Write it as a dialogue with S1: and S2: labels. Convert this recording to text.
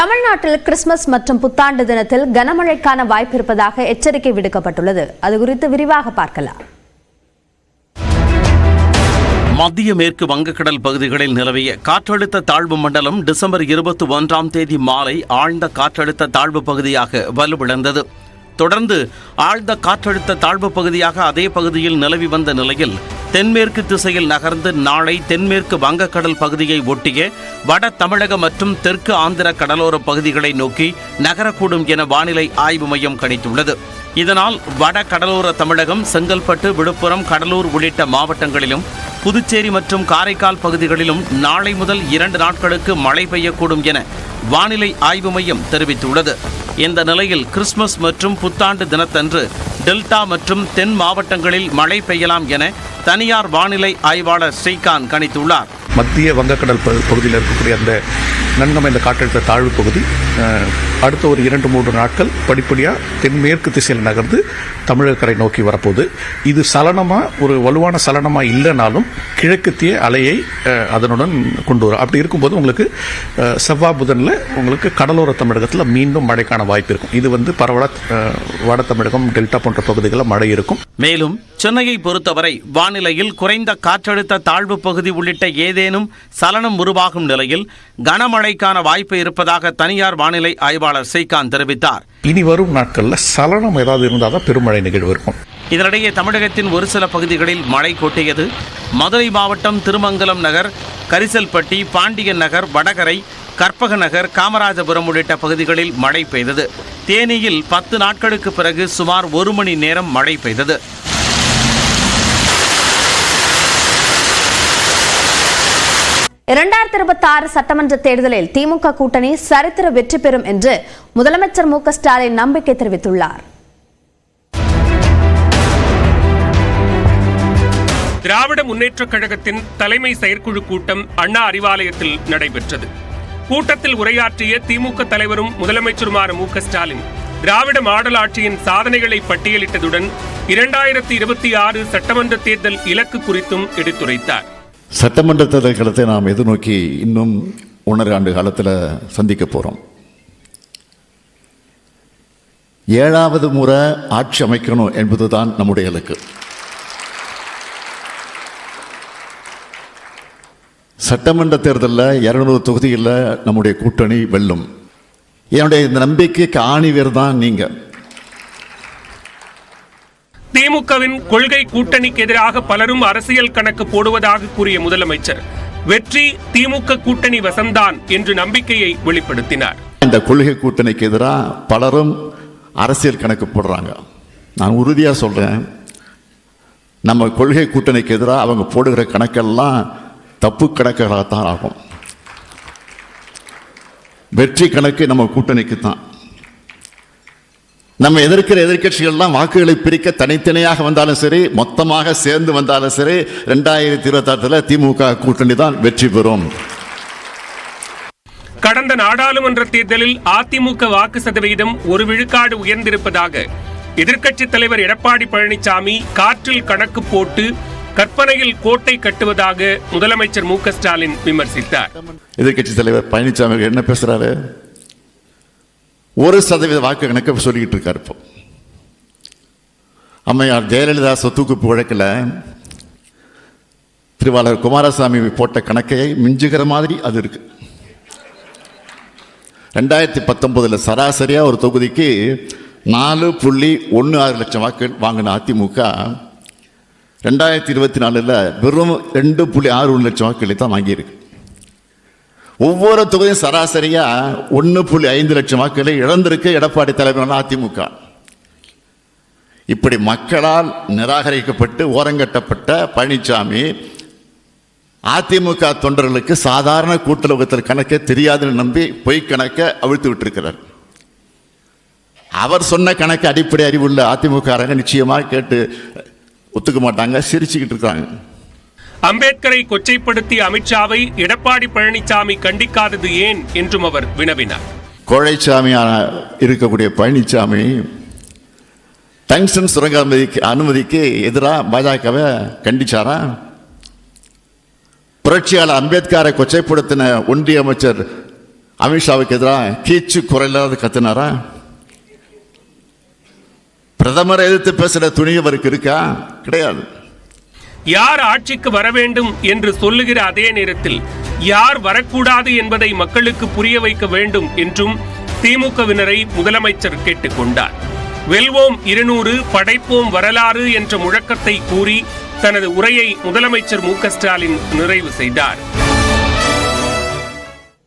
S1: தமிழ்நாட்டில் கிறிஸ்துமஸ் மற்றும் புத்தாண்டு தினத்தில் கனமழைக்கான வாய்ப்பு இருப்பதாக எச்சரிக்கை விடுக்கப்பட்டுள்ளது. அது குறித்து விரிவாக பார்க்கலாம்.
S2: மத்திய மேற்கு வங்கக்கடல் பகுதிகளில் நிலவிய காற்றழுத்த தாழ்வு மண்டலம் டிசம்பர் 21ஆம் தேதி மாலை ஆழ்ந்த காற்றழுத்த தாழ்வு பகுதியாக வலுவிழந்தது. தொடர்ந்து ஆழ்ந்த காற்றழுத்த தாழ்வு பகுதியாக அதே பகுதியில் நிலவி வந்த நிலையில் தென்மேற்கு திசையில் நகர்ந்து நாளை தென்மேற்கு வங்கக்கடல் பகுதியை ஒட்டிய வட தமிழக மற்றும் தெற்கு ஆந்திர கடலோர பகுதிகளை நோக்கி நகரக்கூடும் என வானிலை ஆய்வு மையம் கணித்துள்ளது. இதனால் வட கடலோர தமிழகம், செங்கல்பட்டு, விழுப்புரம், கடலூர் உள்ளிட்ட மாவட்டங்களிலும் புதுச்சேரி மற்றும் காரைக்கால் பகுதிகளிலும் நாளை முதல் 2 நாட்களுக்கு மழை பெய்யக்கூடும் என வானிலை ஆய்வு மையம் தெரிவித்துள்ளது. இந்த நிலையில் கிறிஸ்துமஸ் மற்றும் புத்தாண்டு தினத்தன்று டெல்டா மற்றும் தென் மாவட்டங்களில் மழை பெய்யலாம் என தனியார் வானிலை ஆய்வாளர் ஸ்ரீகாந்த் கணித்துள்ளார்.
S3: மத்திய வங்கக்கடல் பகுதியில் இருக்கக்கூடிய அந்த நன்கமைந்த காற்றழுத்த தாழ்வு பகுதி அடுத்த ஒரு 2-3 நாட்கள் படிப்படியாக தென்மேற்கு திசையில் நகர்ந்து தமிழக கரை நோக்கி வரப்போகுது. இது ஒரு வலுவான சலனமாக இல்லைனாலும் கிழக்குத்திய அலையை அதனுடன் கொண்டு வரும். அப்படி இருக்கும்போது உங்களுக்கு செவ்வாய் புதனில் உங்களுக்கு கடலோர தமிழகத்தில் மீண்டும் மழைக்கான வாய்ப்பு இருக்கும். இது பரவலாக வட தமிழகம், டெல்டா போன்ற பகுதிகளில் மழை இருக்கும்.
S2: மேலும் சென்னையை பொறுத்தவரை வானிலையில் குறைந்த காற்றழுத்த தாழ்வு பகுதி உள்ளிட்ட ஏதேனும் சலனம் உருவாகும் நிலையில் கனமழைக்கான வாய்ப்பு இருப்பதாக தனியார் வானிலை ஆய்வாளர் ஸ்ரீகாந்த் தெரிவித்தார்.
S3: இனி வரும் நாட்களில் சலனம் ஏதாவது இருந்தால் தான் பெருமழை நிகழ்வு இருக்கும்.
S2: இதனிடையே தமிழகத்தின் ஒரு சில பகுதிகளில் மழை கொட்டியது. மதுரை மாவட்டம் திருமங்கலம் நகர், கரிசல்பட்டி, பாண்டியன் நகர், வடகரை, கற்பக நகர், காமராஜபுரம் உள்ளிட்ட பகுதிகளில் மழை பெய்தது. தேனியில் 10 நாட்களுக்கு பிறகு சுமார் 1 மணி நேரம் மழை பெய்தது.
S1: (2026) சட்டமன்ற தேர்தலில் திமுக கூட்டணி சரித்திர வெற்றி பெறும் என்று முதலமைச்சர் மு.க. ஸ்டாலின் நம்பிக்கை தெரிவித்துள்ளார்.
S4: திராவிட முன்னேற்றக் கழகத்தின் தலைமை செயற்குழு கூட்டம் அண்ணா அறிவாலயத்தில் நடைபெற்றது. கூட்டத்தில் உரையாற்றிய திமுக தலைவரும் முதலமைச்சருமான மு.க. ஸ்டாலின் திராவிட மாடல் ஆட்சியின் சாதனைகளை பட்டியலிட்டதுடன் 2026 சட்டமன்ற தேர்தல் இலக்கு குறித்தும் எடுத்துரைத்தார்.
S5: சட்டமன்ற தேர்தல் காலத்தை நாம் எதிர்நோக்கி இன்னும் 1.5 ஆண்டு காலத்தில் சந்திக்க போகிறோம். 7வது முறை ஆட்சி அமைக்கணும் என்பதுதான் நம்முடைய இலக்கு. சட்டமன்ற தேர்தலில் 200 தொகுதிகளில் நம்முடைய கூட்டணி வெல்லும். என்னுடைய இந்த நம்பிக்கைக்கு ஆணிவேர் தான் நீங்க.
S4: திமுகவின் கொள்கை கூட்டணிக்கு எதிராக பலரும் அரசியல் கணக்கு போடுவதாக கூறிய முதலமைச்சர் வெற்றி திமுக கூட்டணி வசம்தான் என்று நம்பிக்கையை வெளிப்படுத்தினார்.
S5: இந்த கொள்கை கூட்டணிக்கு எதிராக பலரும் அரசியல் கணக்கு போடுறாங்க. நான் உறுதியாக சொல்றேன், நம்ம கொள்கை கூட்டணிக்கு எதிராக அவங்க போடுகிற கணக்கெல்லாம் தப்பு கணக்குகளாகத்தான் ஆகும். வெற்றி கணக்கு நம்ம கூட்டணிக்கு தான். நம்ம எதிர்க்கிற எதிர்கட்சிகள்லாம் வாக்குகளை பிரிக்க தனித்தனியாக வந்தாலும் சரி, மொத்தமாக சேர்ந்து வந்தாலும் சரி, 2026 திமுக கூட்டணி தான் வெற்றி பெறும்.
S4: கடந்த நாடாளுமன்ற தேர்தலில் அதிமுக வாக்கு சதவீதம் 1 விழுக்காடு உயர்ந்திருப்பதாக எதிர்க்கட்சித் தலைவர் எடப்பாடி பழனிசாமி காற்றில் கணக்கு போட்டு கற்பனையில் கோட்டை கட்டுவதாக முதலமைச்சர் மு.க. ஸ்டாலின் விமர்சித்தார்.
S5: எதிர்க்கட்சித் தலைவர் பழனிசாமி என்ன பேசுறாரு? 1% வாக்கு கணக்கு சொல்லிக்கிட்டு இருக்காரு. இப்போ அம்மையார் ஜெயலலிதா சொத்துக்குப்பு வழக்கில் திருவாளர் குமாரசாமி போட்ட கணக்கை மிஞ்சுகிற மாதிரி அது இருக்கு. 2019 சராசரியா ஒரு தொகுதிக்கு 4.16 லட்சம் வாக்குகள் வாங்கின அதிமுக 2024 வெறும் 2.61 லட்சம் வாக்குகளை தான் வாங்கியிருக்கு. ஒவ்வொரு தொகுதியும் சராசரியா 1.5 லட்சம் வாக்குகளை இழந்திருக்கு எடப்பாடி தலைமையிலான அதிமுக. இப்படி மக்களால் நிராகரிக்கப்பட்டு ஓரங்கட்டப்பட்ட பழனிசாமி அதிமுக தொண்டர்களுக்கு சாதாரண கூட்டுறவு கணக்கே தெரியாதுன்னு நம்பி பொய் கணக்கை அவிழ்த்து விட்டிருக்கிறார். அவர் சொன்ன கணக்கு அடிப்படை அறிவுள்ள அதிமுக நிச்சயமாக கேட்டு ஒத்துக்க மாட்டாங்க, சிரிச்சுக்கிட்டு இருக்காங்க.
S4: அம்பேத்கரை கொச்சைப்படுத்திய அமித்ஷாவை எடப்பாடி பழனிசாமி கண்டிக்காதது ஏன் என்றும் அவர் வினவினார்.
S5: கோழைச்சாமியான இருக்கக்கூடிய பழனிசாமி டங்ஸ்டன் சுரங்க அனுமதிக்கு எதிராக பாஜகவை கண்டிச்சாரா? புரட்சியாளர் அம்பேத்கரை கொச்சைப்படுத்தின ஒன்றிய அமைச்சர் அமித்ஷாவுக்கு எதிராக கீச்சு குறையில்லாத கத்தினாரா? பிரதமரை எதிர்த்து பேசுற துணி அவருக்கு இருக்கா? கிடையாது.
S4: யார் ஆட்சிக்கு வர வேண்டும் என்று சொல்லுகிற அதே நேரத்தில் யார் வரக்கூடாது என்பதை மக்களுக்கு புரிய வைக்க வேண்டும் என்றும் திமுகவினரை முதலமைச்சர் கேட்டுக்கொண்டார். வெல்வோம் 200 படைப்போம் வரலாறு என்ற முழக்கத்தை கூறி தனது உரையை முதலமைச்சர் மு.க. ஸ்டாலின் நிறைவு செய்தார்.